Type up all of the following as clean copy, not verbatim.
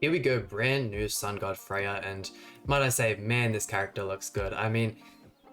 Here we go, brand new Sun God FREYR, and might I say, man, this character looks good. I mean,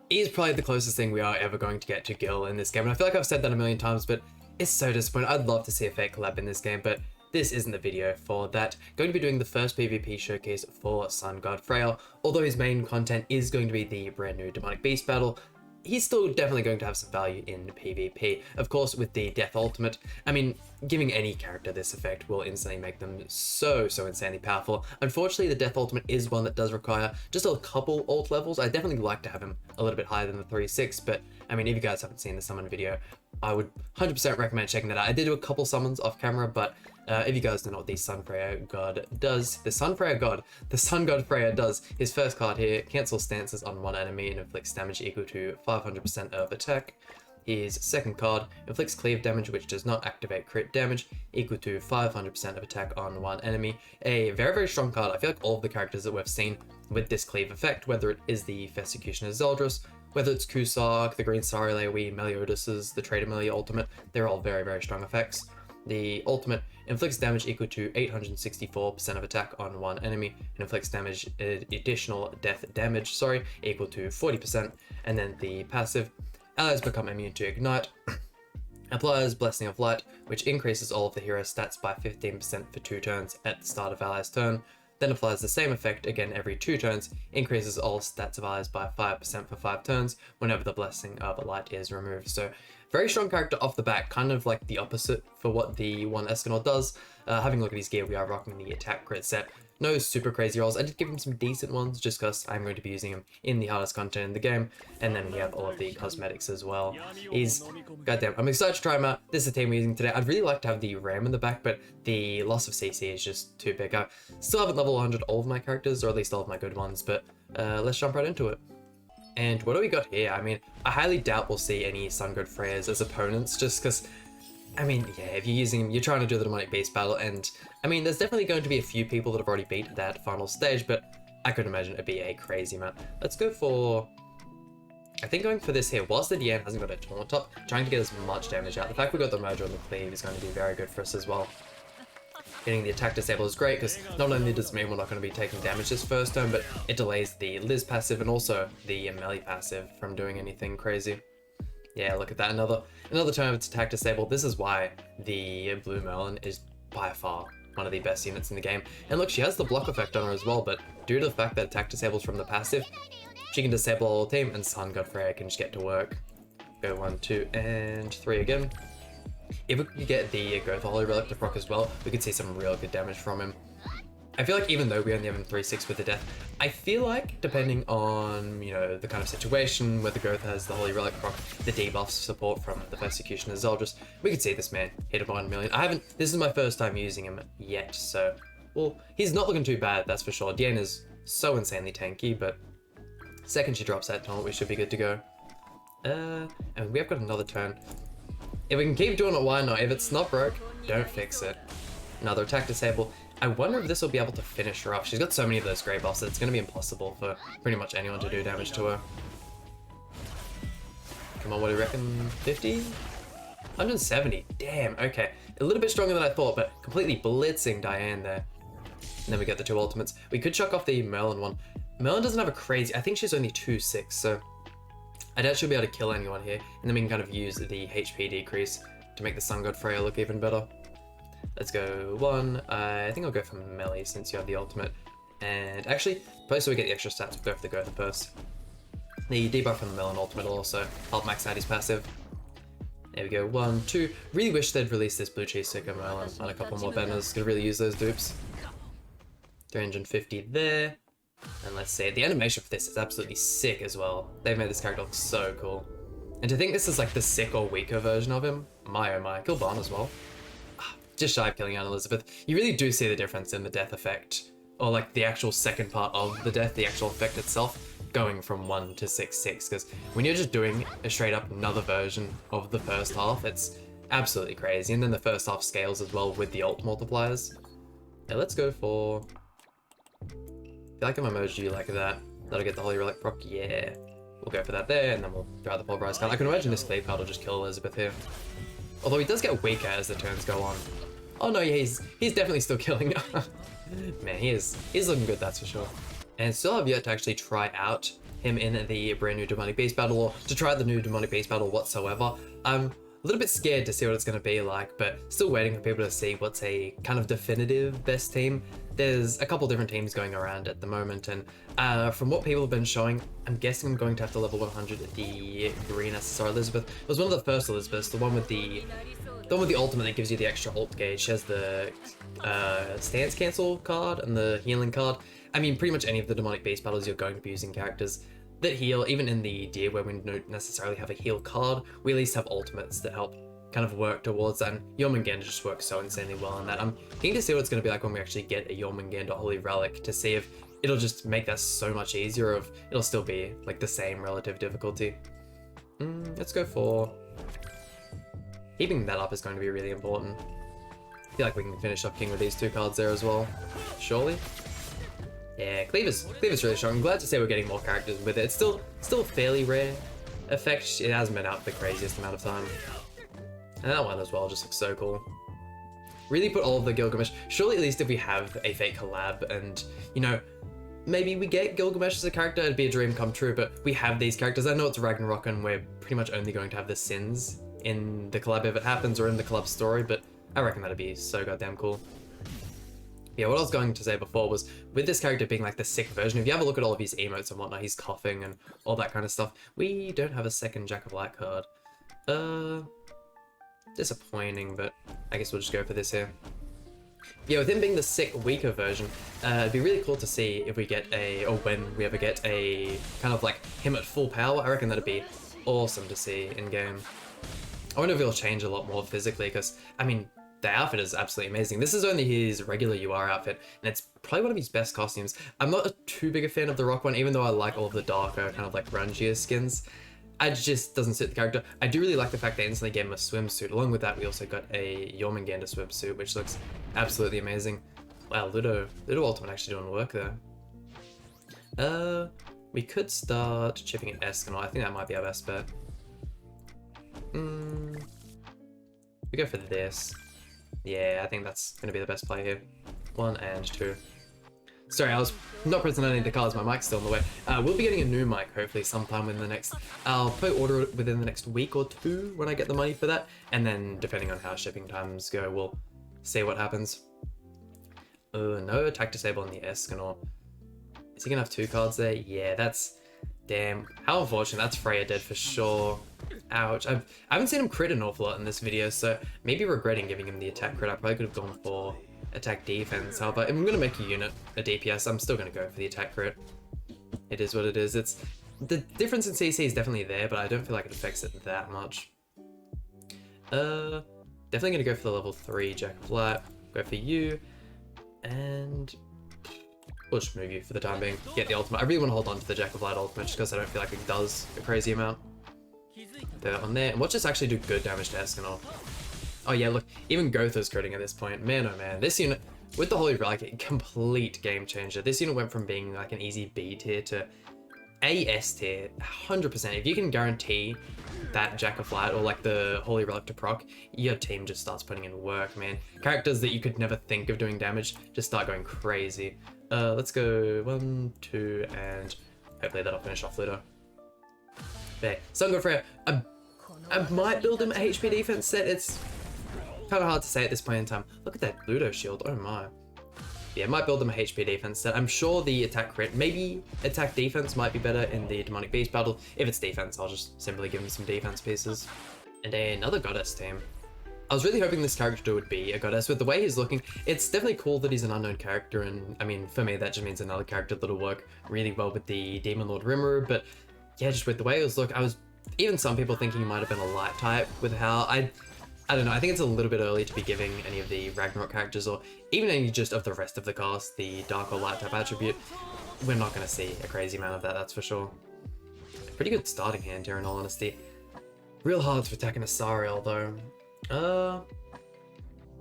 he's probably the closest thing we are ever going to get to Gil in this game, and I feel like I've said that a million times, but it's so disappointing. I'd love to see a fake collab in this game, but this isn't the video for that. Going to be doing the first PvP showcase for Sun God FREYR, although his main content is going to be the brand new Demonic Beast battle. He's still definitely going to have some value in PvP. Of course, with the Death Ultimate, I mean, giving any character this effect will instantly make them so insanely powerful. Unfortunately, the Death Ultimate is one that does require just a couple ult levels. I definitely like to have him a little bit higher than the 3-6, but I mean, if you guys haven't seen the summon video, I would 100% recommend checking that out. I did do a couple summons off camera, but if you guys don't know what the Sun God does, the Sun God FREYR does, his first card here, cancels stances on one enemy and inflicts damage equal to 500% of attack. His second card inflicts cleave damage, which does not activate crit damage, equal to 500% of attack on one enemy. A very strong card. I feel like all of the characters that we've seen with this cleave effect, whether it is the Executioner Zeldris, whether it's Cusack, the Green Sarilewi, Meliodas', the Trader Melee ultimate, they're all very strong effects. The ultimate inflicts damage equal to 864% of attack on one enemy and inflicts damage additional death damage, equal to 40%. And then the passive, allies become immune to ignite, applies Blessing of Light, which increases all of the hero stats by 15% for 2 turns at the start of allies' turn. Then applies the same effect again every 2 turns, increases all stats of allies by 5% for 5 turns whenever the Blessing of Light is removed. So very strong character off the bat, kind of like the opposite for what the one Escanor does. Having a look at his gear, we are rocking the attack crit set. No super crazy rolls. I did give him some decent ones just because I'm going to be using him in the hardest content in the game. And then we have all of the cosmetics as well. Goddamn, I'm excited to try him out. This is the team we're using today. I'd really like to have the Ram in the back, but the loss of CC is just too big. I still haven't level 100 all of my characters, or at least all of my good ones, but let's jump right into it. And what do we got here? I mean, I highly doubt we'll see any Sun God FREYRs as opponents, just because, I mean, yeah, if you're using him, you're trying to do the Demonic Beast battle, and I mean, there's definitely going to be a few people that have already beat that final stage, but I could imagine it'd be a crazy amount. Let's go for, I think going for this here, whilst the DM hasn't got a taunt up, trying to get as much damage out. The fact we got the merger on the cleave is going to be very good for us as well. Getting the attack disable is great because not only does it mean we're not going to be taking damage this first turn, but it delays the Liz passive and also the melee passive from doing anything crazy. Yeah, look at that, another turn of its attack disabled. This is why the Blue Merlin is by far one of the best units in the game. And look, she has the block effect on her as well, but due to the fact that attack disables from the passive, she can disable all the team and Sun God FREYR can just get to work. Go 1, 2, and 3 again. If we could get the Go for Holy Relic to proc as well, we could see some real good damage from him. I feel like even though we only have him 3-6 with the death, I feel like depending on, you know, the kind of situation, whether Goth has the Holy Relic proc, the debuff support from the Executioner Zeldris, we could see this man hit a 1 million. This is my first time using him yet, so, well, he's not looking too bad, that's for sure. Diana's so insanely tanky, but second she drops that taunt, we should be good to go. And we have got another turn. If we can keep doing it, why not? If it's not broke, don't fix it. Another attack disable. I wonder if this will be able to finish her off. She's got so many of those grey buffs that it's going to be impossible for pretty much anyone to do damage to her. Come on, what do you reckon? 50? 170. Damn, okay. A little bit stronger than I thought, but completely blitzing Diane there. And then we get the 2 ultimates. We could chuck off the Merlin one. Merlin doesn't have a crazy... I think she's only 2-6, so... I doubt she'll be able to kill anyone here, and then we can kind of use the HP decrease to make the Sun God FREYR look even better. Let's go 1. I think I'll go for melee since you have the ultimate. And actually, probably so we get the extra stats, we'll go for the Gotha first. The debuff from the Melon ultimate will also help max out his passive. There we go, 1, 2. Really wish they'd release this blue cheese sticker Merlin on a couple more banners. Could really use those dupes. 350 there. And let's see, the animation for this is absolutely sick as well. They've made this character look so cool. And to think this is like the sick or weaker version of him, my oh my. Kill Barn as well. Just shy of killing Aunt Elizabeth. You really do see the difference in the death effect, or like the actual second part of the death, the actual effect itself, going from 1 to 6-6, because when you're just doing a straight up another version of the first half, it's absolutely crazy. And then the first half scales as well with the ult multipliers. Yeah, let's go for... I feel like I'm emoji you like that. That'll get the Holy Relic proc, yeah. We'll go for that there, and then we'll try the Pulverized card. I can imagine this Cleave card will just kill Elizabeth here. Although he does get weaker as the turns go on. Oh no, yeah, he's definitely still killing her. Man, he's looking good, that's for sure. And still have yet to actually try out him in the brand new Demonic Beast battle, or to try out the new Demonic Beast battle whatsoever. I'm a little bit scared to see what it's going to be like, but still waiting for people to see what's a kind of definitive best team. There's a couple different teams going around at the moment, and from what people have been showing, I'm guessing I'm going to have to level 100 the green SSR Elizabeth. It was one of the first Elizabeths, the one with the ultimate that gives you the extra ult gauge. She has the stance cancel card and the healing card. I mean, pretty much any of the Demonic Beast battles you're going to be using characters that heal. Even in the Deer, where we don't necessarily have a heal card, we at least have ultimates that help kind of work towards that, and Jormungandr just works so insanely well on that. I'm keen to see what it's going to be like when we actually get a Jormungandr Holy Relic, to see if it'll just make that so much easier, or if it'll still be like the same relative difficulty. Let's go for... Keeping that up is going to be really important. I feel like we can finish off King with these two cards there as well, surely. Yeah, Cleaver's really strong. I'm glad to say we're getting more characters with it. It's still a fairly rare effect. It hasn't been out the craziest amount of time. And that one as well just looks so cool. Really put all of the Gilgamesh. Surely at least if we have a fake collab and, you know, maybe we get Gilgamesh as a character, it'd be a dream come true, but we have these characters. I know it's Ragnarok and we're pretty much only going to have the Sins in the collab if it happens, or in the collab story, but I reckon that'd be so goddamn cool. Yeah, what I was going to say before was, with this character being like the sick version, if you have a look at all of his emotes and whatnot, he's coughing and all that kind of stuff. We don't have a second Jack of Light card. Disappointing, but I guess we'll just go for this here. Yeah, with him being the sick, weaker version, it'd be really cool to see if we get or when we ever get a kind of like him at full power. I reckon that'd be awesome to see in game. I wonder if he'll change a lot more physically, because, I mean, the outfit is absolutely amazing. This is only his regular UR outfit, and it's probably one of his best costumes. I'm not too big a fan of the Rock one, even though I like all of the darker, kind of like grungier skins. It just doesn't suit the character. I do really like the fact they instantly gave him a swimsuit. Along with that, we also got a Jormungandr swimsuit, which looks absolutely amazing. Wow, Ludo Ultimate actually doing work there. We could start chipping at Escanor. I think that might be our best bet. We go for this. Yeah, I think that's going to be the best play here. 1 and 2. Sorry, I was not pressing any of the cards. My mic's still in the way. We'll be getting a new mic, hopefully, sometime in the next... I'll probably order it within the next week or 2 when I get the money for that. And then, depending on how shipping times go, we'll see what happens. No attack disable on the Escanor. Is he going to have 2 cards there? Yeah, that's... Damn. How unfortunate. That's FREYR dead for sure. Ouch. I haven't seen him crit an awful lot in this video, so maybe regretting giving him the attack crit. I probably could have gone for attack defense. However, if I'm going to make a unit a DPS, I'm still going to go for the attack crit. It is what it is. It's the difference in CC is definitely there, but I don't feel like it affects it that much. Definitely going to go for the level 3 Jack of Light. Go for you. And... we'll just move you for the time being. Get the ultimate. I really want to hold on to the Jack of Light ultimate just because I don't feel like it does a crazy amount. Throw that one there. And watch this actually do good damage to Escanor. Oh yeah, look. Even Gotha's critting at this point. Man, oh man. This unit, with the Holy Relic, a complete game changer. This unit went from being like an easy B tier to a S tier. 100%. If you can guarantee that Jack of Light or like the Holy Relic to proc, your team just starts putting in work, man. Characters that you could never think of doing damage just start going crazy. Let's go 1, 2, and hopefully that'll finish off Ludo. There. Sun God FREYR. I might build him a HP defense set. It's kind of hard to say at this point in time. Look at that Ludo shield. Oh my. Yeah, I might build him a HP defense set. I'm sure the attack crit, maybe attack defense might be better in the Demonic Beast battle. If it's defense, I'll just simply give him some defense pieces. And another goddess team. I was really hoping this character would be a goddess. With the way he's looking, it's definitely cool that he's an unknown character, and I mean, for me, that just means another character that'll work really well with the Demon Lord Rimuru, but yeah, just with the way it was looking, even some people thinking he might have been a light type with how, I don't know, I think it's a little bit early to be giving any of the Ragnarok characters, or even any just of the rest of the cast, the dark or light type attribute. We're not going to see a crazy amount of that, that's for sure. Pretty good starting hand here, in all honesty. Real hard to attack an Asariel, though.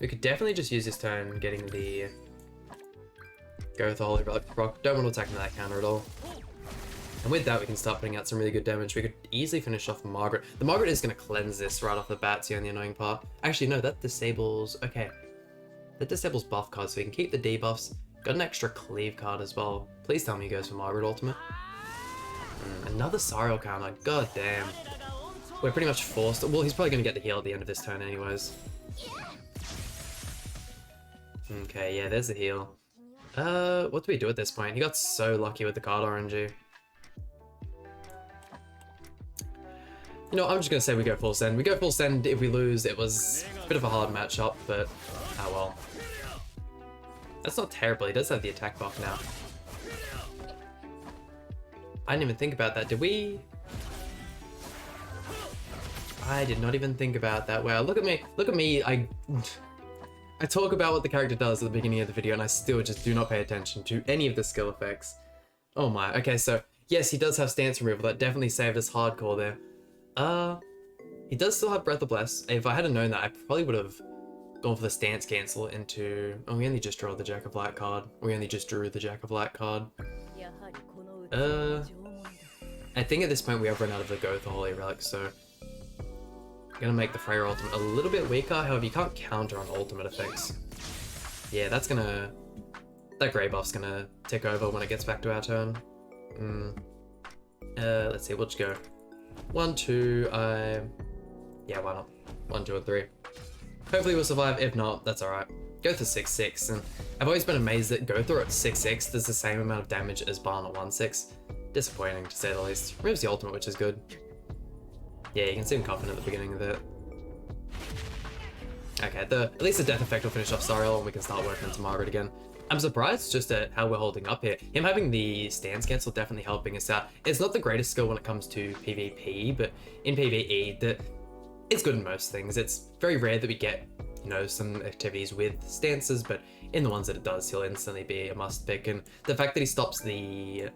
We could definitely just use this turn getting the go with the Holy Relic proc. Don't want to attack that counter at all. And with that, we can start putting out some really good damage. We could easily finish off Margaret. The Margaret is going to cleanse this right off the bat, it's the only annoying part. Actually, no, that disables... okay. That disables buff cards, so we can keep the debuffs, Got an extra cleave card as well. Please tell me he goes for Margaret ultimate. Another Sariel counter. God damn. We're pretty much forced. Well, he's probably going to get the heal at the end of this turn anyways. Okay, yeah, there's the heal. What do we do at this point? He got so lucky with the card RNG. You know, I'm just going to say we go full send. We go full send if we lose. It was a bit of a hard matchup, but oh well. That's not terrible. He does have the attack buff now. I didn't even think about that. Did we? I did not even think about that. Wow, look at me. Look at me. I talk about what the character does at the beginning of the video and I still just do not pay attention to any of the skill effects. Oh my. Okay, so yes, he does have stance removal. That definitely saved us hardcore there. He does still have Breath of Bless. If I hadn't known that, I probably would have gone for the stance cancel into... Oh, we only just drew the Jack of Light card. We only just drew the Jack of Light card. I think at this point we have run out of the Gotha Holy Relic, so... I'm gonna make the FREYR ultimate a little bit weaker, however you can't counter on ultimate effects. Yeah, that's gonna... That grey buff's gonna tick over when it gets back to our turn. Let's see, we'll just go 1, 2, yeah, why not? 1, 2, and 3. Hopefully we'll survive, if not, that's alright. Gotha 6-6, and I've always been amazed that Gotha at 6-6 does the same amount of damage as Barn at 1-6. Disappointing, to say the least. Removes the ultimate, which is good. Yeah, you can see him confident at the beginning of it. Okay, at least the death effect will finish off Sariel and we can start working into Margaret again. I'm surprised just at how we're holding up here. Him having the stance cancel definitely helping us out. It's not the greatest skill when it comes to PvP, but in PvE, it's good in most things. It's very rare that we get, you know, some activities with stances, but in the ones that it does, he'll instantly be a must pick. And the fact that he stops the,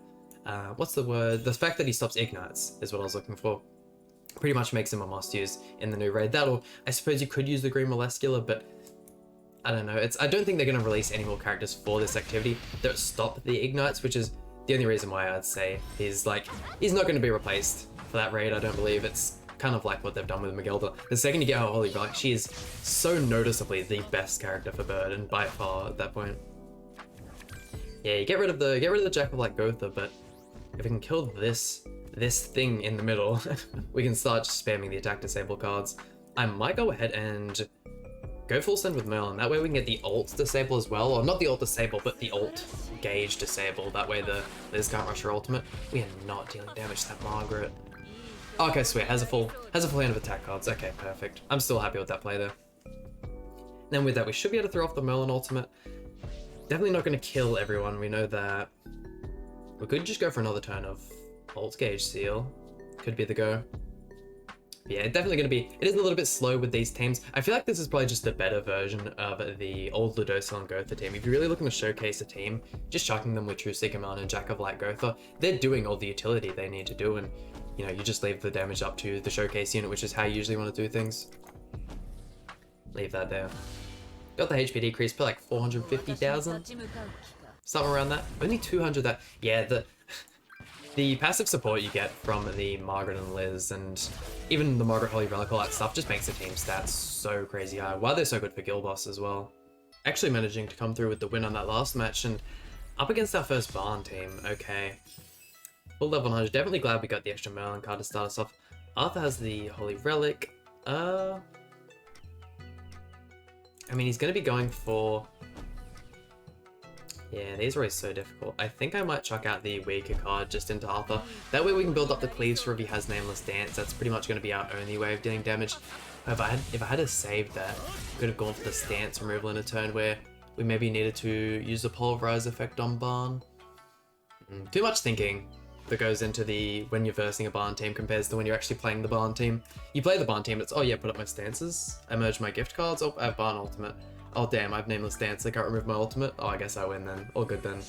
what's the word? The fact that he stops ignites is what I was looking for. Pretty much makes him a must use in the new raid. That'll, I suppose you could use the Green Molescular, but I don't know. I don't think they're going to release any more characters for this activity that stop the ignites, which is the only reason why I'd say he's not going to be replaced for that raid. I don't believe. It's kind of like what they've done with Magelda. The second you get her Holy Relic, she is so noticeably the best character for Bird, and by far at that point. Yeah, you get rid of the Jack of Light Gotha, but if we can kill this thing in the middle, we can start just spamming the attack disable cards. I might go ahead and go full send with Merlin. That way we can get the ult disable as well, or not the ult disable, but the ult gauge disable. That way the Liz can't rush her ultimate. We are not dealing damage to that Margaret. Okay, sweet. Has a full hand of attack cards. Okay, perfect. I'm still happy with that play there. Then with that, we should be able to throw off the Merlin ultimate. Definitely not going to kill everyone. We know that. We could just go for another turn of ult gauge seal. Could be the go. But yeah, definitely going to be... It is a little bit slow with these teams. I feel like this is probably just a better version of the old Ludocil and Gotha team. If you're really looking to showcase a team, just chucking them with True Seeker Melon and Jack of Light Gotha, they're doing all the utility they need to do, and you know, you just leave the damage up to the showcase unit, which is how you usually want to do things. Leave that there. Got the HP decrease per like 450,000? Something around that. Only 200 that... Yeah, the passive support you get from the Margaret and Liz, and even the Margaret Holy Relic, all that stuff, just makes the team stats so crazy high. Why they're so good for Guild Boss as well. Actually managing to come through with the win on that last match, and up against our first Barn team. Okay. Full level 100. Definitely glad we got the extra Merlin card to start us off. Arthur has the Holy Relic. I mean, he's going to be going for... Yeah, these are always so difficult. I think I might chuck out the weaker card just into Arthur. That way we can build up the cleaves for if he has Nameless Dance. That's pretty much going to be our only way of dealing damage. However, if I had to save that, I could have gone for the stance removal in a turn where we maybe needed to use the Pulverize effect on Barn. Too much thinking that goes into the when you're versing a Barn team compares to when you're actually playing the Barn team. You play the Barn team, it's, oh yeah, put up my stances, I merge my gift cards, oh, I have Barn ultimate. Oh damn, I have Nameless Dance, I can't remove my ultimate. Oh, I guess I win then. All good then.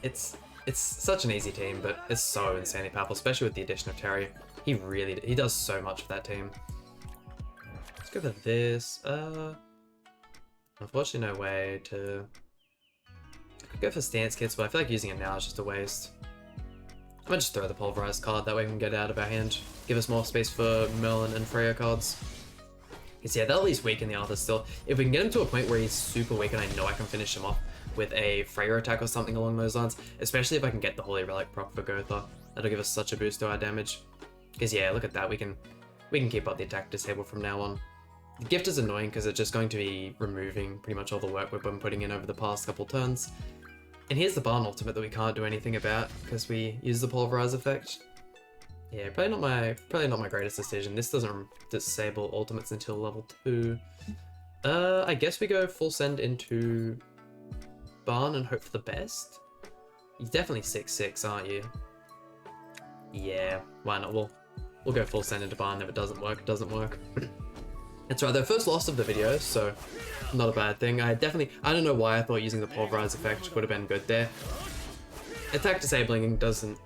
It's such an easy team, but it's so insanely powerful, especially with the addition of Terry. He does so much for that team. Let's go for this. Unfortunately, no way to... I could go for Stance Kits, but I feel like using it now is just a waste. I might just throw the Pulverized card, that way we can get it out of our hand. Give us more space for Merlin and FREYR cards. Because yeah, they'll at least weaken the Arthur still. If we can get him to a point where he's super weak and I know I can finish him off, with a FREYR attack or something along those lines, especially if I can get the Holy Relic proc for Gotha. That'll give us such a boost to our damage. Because yeah, look at that, we can keep up the attack disable from now on. The gift is annoying because it's just going to be removing pretty much all the work we've been putting in over the past couple turns. And here's the Barn ultimate that we can't do anything about because we use the Pulverize effect. Yeah, probably not my greatest decision. This doesn't disable ultimates until level 2. I guess we go full send into Barn and hope for the best. You're definitely 6/6, aren't you? Yeah, why not? We'll go full send into Barn. If it doesn't work, it doesn't work. It's right, their first loss of the video, so not a bad thing. I don't know why I thought using the Pulverize effect would have been good there. Attack disabling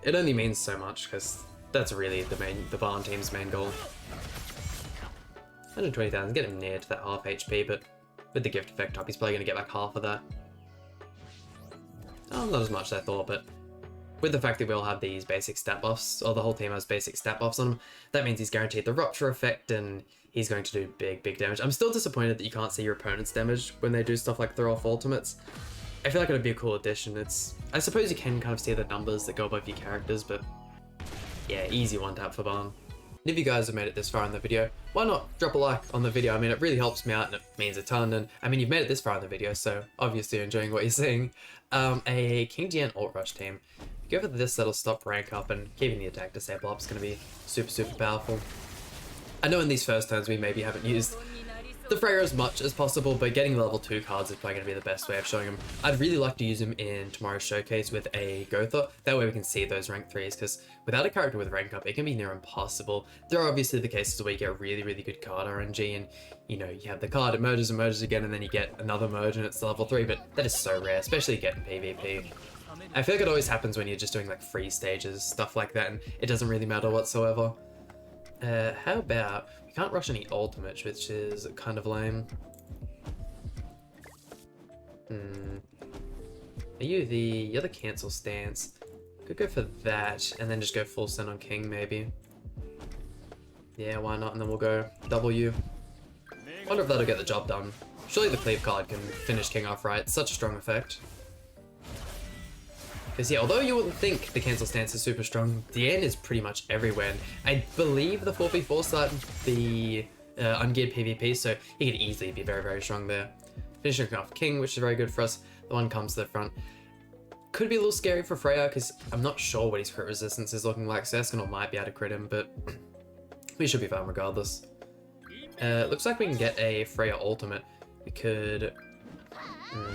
it only means so much, because that's really the Barn team's main goal. 120,000, get him near to that half HP, but with the gift effect up, he's probably going to get back half of that. Oh, not as much as I thought, but with the fact that we all have these basic stat buffs, or the whole team has basic stat buffs on him, that means he's guaranteed the Rupture effect, and he's going to do big damage. I'm still disappointed that you can't see your opponent's damage when they do stuff like throw off ultimates. I feel like it would be a cool addition. I suppose you can kind of see the numbers that go above your characters, but yeah, easy one tap for Barn. And if you guys have made it this far in the video, why not drop a like on the video? I mean, it really helps me out and it means a ton. And I mean, you've made it this far in the video, so obviously you're enjoying what you're seeing. A King Dian ult rush team. Go for this, that'll stop rank up, and keeping the attack disable up is going to be super powerful. I know in these first turns we maybe haven't used the FREYR as much as possible, but getting level 2 cards is probably going to be the best way of showing him. I'd really like to use him in tomorrow's showcase with a Gotha. That way we can see those rank 3s, because without a character with rank up, it can be near impossible. There are obviously the cases where you get really good card RNG, and you know, you have the card, it merges and merges again, and then you get another merge and it's level 3, but that is so rare, especially getting PvP. I feel like it always happens when you're just doing like free stages, stuff like that, and it doesn't really matter whatsoever. How about, we can't rush any ultimates, which is kind of lame. You're the cancel stance. Could go for that, and then just go full send on King, maybe. Yeah, why not? And then we'll go W. Wonder if that'll get the job done. Surely the cleave card can finish King off right. Such a strong effect. Because yeah, although you wouldn't think the cancel stance is super strong, Dian is pretty much everywhere. And I believe the 4v4 started the ungeared PvP, so he could easily be very strong there. Finishing off King, which is very good for us. The one comes to the front. Could be a little scary for FREYR, because I'm not sure what his crit resistance is looking like, so Escanor might be able to crit him, but we should be fine regardless. Looks like we can get a FREYR ultimate. We could...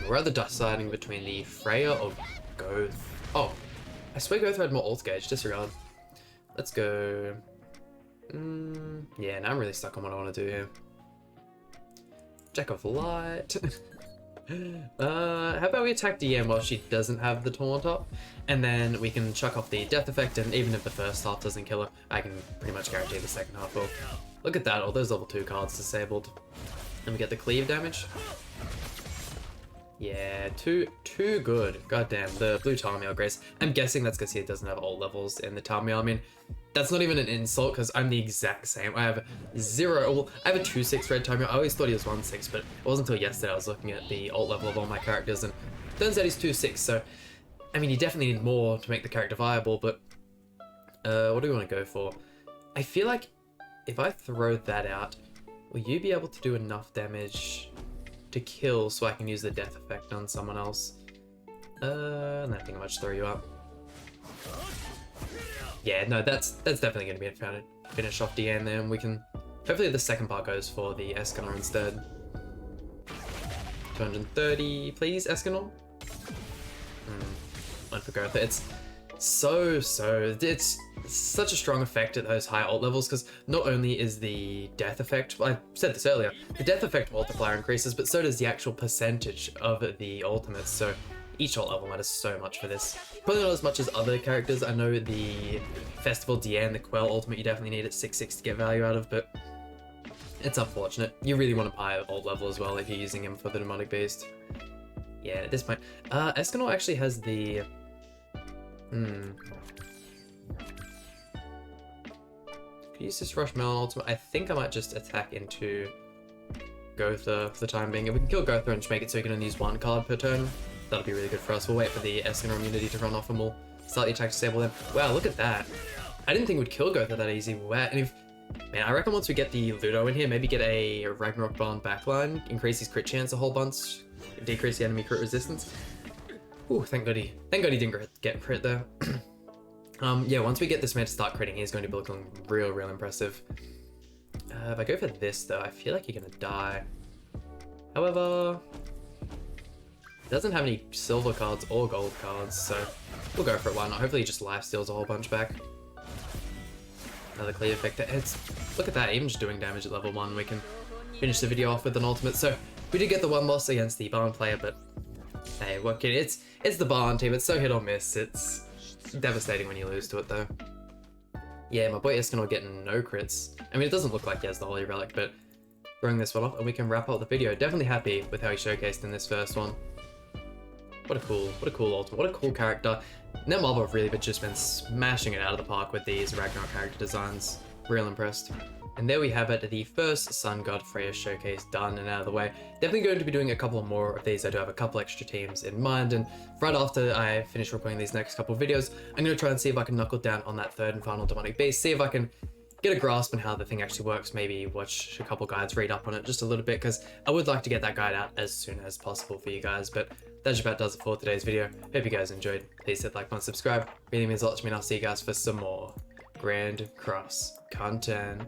we're either deciding between the FREYR or Goth. Oh, I swear Goth had more ult gauge, disregard. Let's go... yeah, now I'm really stuck on what I want to do here. Jack of Light. How about we attack DM while she doesn't have the taunt up, and then we can chuck off the death effect, and even if the first half doesn't kill her, I can pretty much guarantee the second half will. Look at that, all those level 2 cards disabled. And we get the cleave damage. Yeah, too good. Goddamn, the blue Tarmiel Grace. I'm guessing that's because he doesn't have ult levels in the Tarmiel. I mean, that's not even an insult because I'm the exact same. I have I have a 2/6 red Tarmiel. I always thought he was 1/6, but it wasn't until yesterday I was looking at the ult level of all my characters, and turns out he's 2/6. So, I mean, you definitely need more to make the character viable. But what do we want to go for? I feel like if I throw that out, will you be able to do enough damage to kill so I can use the death effect on someone else? And I think I might just throw you up. Yeah, no, that's definitely going to be a finish off Dian there, and we can... Hopefully the second part goes for the Escanor instead. 230, please, Escanor? One for Gotha. It's it's such a strong effect at those high ult levels, because not only is the death effect, I said this earlier, the death effect multiplier increases, but so does the actual percentage of the ultimates, so each ult level matters so much for this. Probably not as much as other characters. I know the Festival Dian, the Quell ultimate, you definitely need at 6/6 to get value out of, but it's unfortunate. You really want a higher ult level as well if you're using him for the Demonic Beast. Yeah, at this point, Escanor actually has the... Could use this Rush Melon ultimate. I think I might just attack into Gotha for the time being. If we can kill Gotha and just make it so you can only use one card per turn, that'll be really good for us. We'll wait for the Escanor immunity to run off and we'll start the attack to disable them. Wow, look at that. I didn't think we'd kill Gotha that easy. Wow, and if... Man, I reckon once we get the Ludo in here, maybe get a Ragnarok Barn backline, increase his crit chance a whole bunch, decrease the enemy crit resistance. Ooh, thank God he didn't get crit there. Yeah, once we get this man to start critting, he's going to be looking real impressive. If I go for this though, I feel like you're gonna die. However, he doesn't have any silver cards or gold cards, so we'll go for it. Why not? Hopefully he just lifesteals a whole bunch back. Another clear effect. Look at that, even just doing damage at level 1, we can finish the video off with an ultimate. So we did get the one loss against the Barn player, but hey, what can it's the Barn team. It's so hit or miss. It's devastating when you lose to it though. Yeah, my boy Escanor getting no crits. I mean, it doesn't look like he has the Holy Relic, but throwing this one off and we can wrap up the video. Definitely happy with how he showcased in this first one. What a cool ultimate. What a cool character. Netmarble have really just been smashing it out of the park with these Ragnarok character designs. Real impressed. And there we have it, the first Sun God FREYR showcase done and out of the way. Definitely going to be doing a couple more of these. I do have a couple extra teams in mind, and right after I finish recording these next couple of videos, I'm going to try and see if I can knuckle down on that third and final demonic beast, see if I can get a grasp on how the thing actually works, maybe watch a couple guides, read up on it just a little bit, because I would like to get that guide out as soon as possible for you guys. But that just about does it for today's video. Hope you guys enjoyed. Please hit like, comment, subscribe. Really means a lot to me, and I'll see you guys for some more Grand Cross content.